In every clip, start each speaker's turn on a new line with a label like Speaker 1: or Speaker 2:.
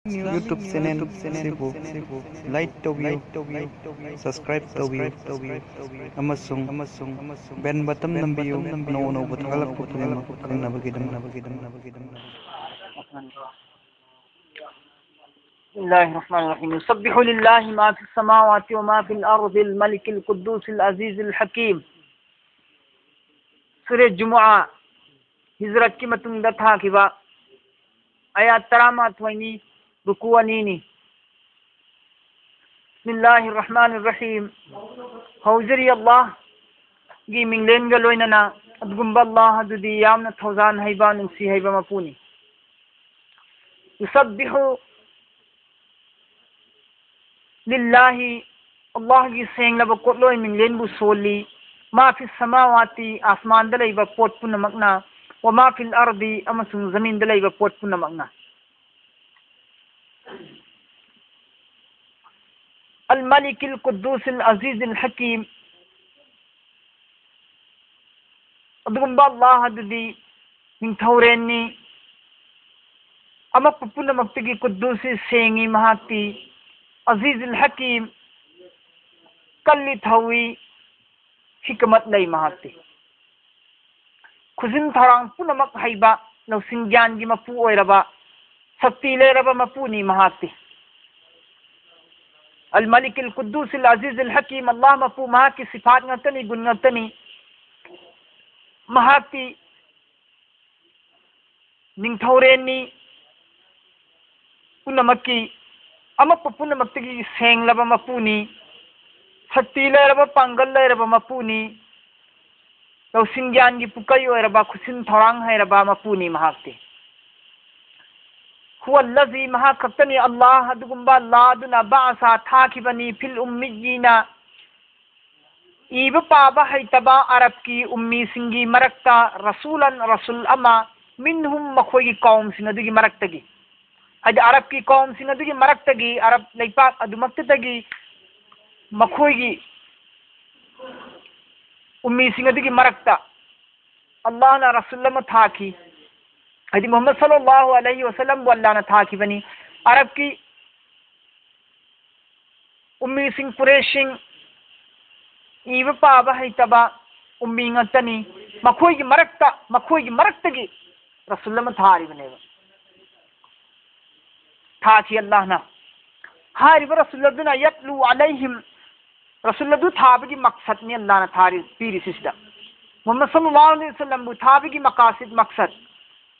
Speaker 1: YouTube channel sibu like tawbiyo subscribe tawbiyo amasung bell button nambiyo no buthagalak putuna kangnabagidam
Speaker 2: Bismillahirrahmanirrahim. Yusabbihu lillahi ma fis samawati wa ma fil ardi al-malik al-quddus al-aziz al-hakim. Surah Jumu'ah Hijrat ki matungda thakiba ayat 38 ruku anini. Bismillahirrahmanirrahim. Hawzari Allah gi minglen ga loinana adgumba Allah adudi yamna thawzan haiba nungsi haiba mapuni. Yusabbihu lillahi Allah gi seng laba kotloi minglen bu soli ma fi samawati asman da laiba pot punamakna wa ma fil ardi amasung zamin da laiba pot punamakna. الملك القدوس العزيز الحكيم أدغم الله هددي من ثوريني أما بقولنا مكتجي قدوس سيني مهاتي عزيز الحكيم كل ثوي حكمت لي مهاتي خزن ثران بقولنا مكحيبا لو سنجان جي مفو أيربا سبتي لي ربا مفوني مهاتي الملك القدوس العزيز الحكيم الله مفهوم مهاكي صفات نتني گن نتني مهاكي نينثوريني पुनमकी अमप पुनमक्तगी सेंगलब मपुनी शक्ति लेरब पांगल लेरब मपुनी लौसिंग्यान की पुकई ओरबा खुसिन थोरांग हैरबा मपुनी महाक्ति هو الذي مها كتني الله دغمبا لا دنا باسا تاكبني في الاميين ايب بابا هيتبا عرب کی امي سنگي مركتا رسولا رسول اما منهم مخوي قوم سندگي مركتگي هذا عرب کی قوم سندگي مركتگي عرب ليپا ادمكتگي مخوي امي سندگي مركتا الله نا رسول الله تاكي हज़रत मोहम्मद सल्लल्लाहु अलैहि वसल्लम वल्लाह न था कि बनी अरब की उम्मी सिंह कुरैशिंग ईब पाबा है तबा उम्मी ngतनी मखोई की मरकता की रसूलुल्लाह में थारी बनेगा था कि अल्लाह ना हारी बर रसूलुल्लाह दुना यतलू अलैहिम रसूलुल्लाह दु थाब की मकसद ने अल्लाह ने थारी पीरी सिस्टा मोहम्मद सल्लल्लाहु अलैहि वसल्लम दु थाब की मकासद मकसद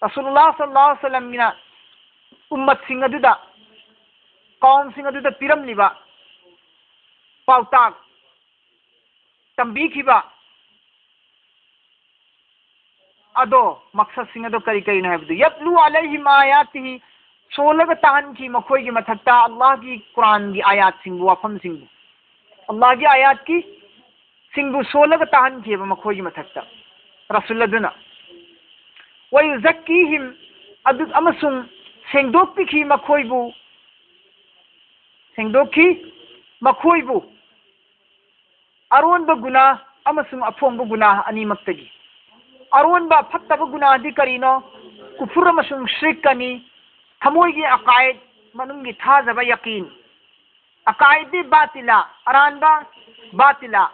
Speaker 2: रसूलुल्लाह सल्लल्लाहु अलैहि वसल्लम मिना उम्मत सिंह अदुदा कौम सिंह अदुदा पिरम लिबा पाउताक तंबीखिबा अदो मकसद सिंह अदो करी करी नहबदु यतलू अलैहिम आयातिही सोलग ताहन की मखोई की मथक्ता अल्लाह की कुरान की आयात सिंह वाफम सिंह अल्लाह की आयात की सिंह सोलग ताहन की मखोई की मथक्ता रसूलुल्लाह दुना ويزكيهم أدد أمسون سندوكي مكويبو سندوكي مكويبو أرون بغنا أمسون أفهم بغنا أني مكتجي أرون بفتح بغنا دي كرينو كفر مسون شركني ثمويجي أقايد منونجي ثازب يقين أقايد دي باطلا أران با باطلا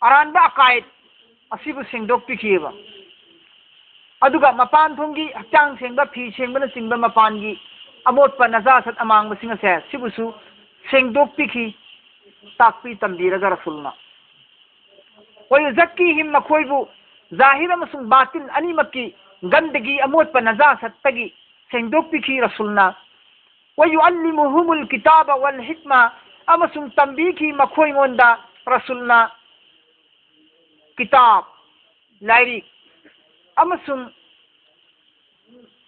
Speaker 2: أران با أقايد أسيبو سندوكي كيبا अदुगा मपान थोंगी हक्चांग सेंबा फी सेंबना सिंबा मपान की अमोटपा नजासत अमांग बसिंग से सिबुसु सेंगदोक पिखी ताकपी तंबीरगा रसूलना वयुज़क्कीहिम मखोइबु जाहिर अमसुंग बातिल अनिमकी गंदगी अमोटपा नजासत तगी सेंगदोक पिखी रसूलना वयुअल्लिमुहुमुल किताब वल हिकमा अमसुंग तंबीखी मखोइंगोंदा रसूलना किताब लाइरिक अमसुंग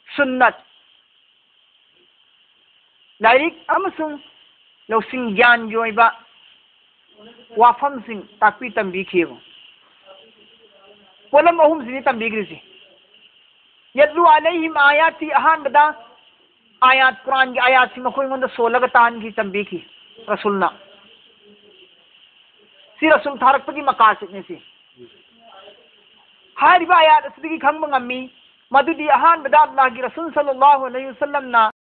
Speaker 2: सुन्नत लाइरिक अमसुंग लौसिंग ज्ञान जोइबा वाफम सिंह ताकपी तंबीखिबो पोलम अहुम सिनी तंबीग्रिसी यदलु अलैहिम आयाति अहान बदा आयात कुरान की आयात सी मखोई मंद 16 तान की तंबीखी रसूलना सी रसूल थारक की मकासद ने सी हारिबा आयात असदगी खंग मंगमी मदुदी अहान बदा अल्लाह की रसूल सल्लल्लाहु अलैहि वसल्लम ना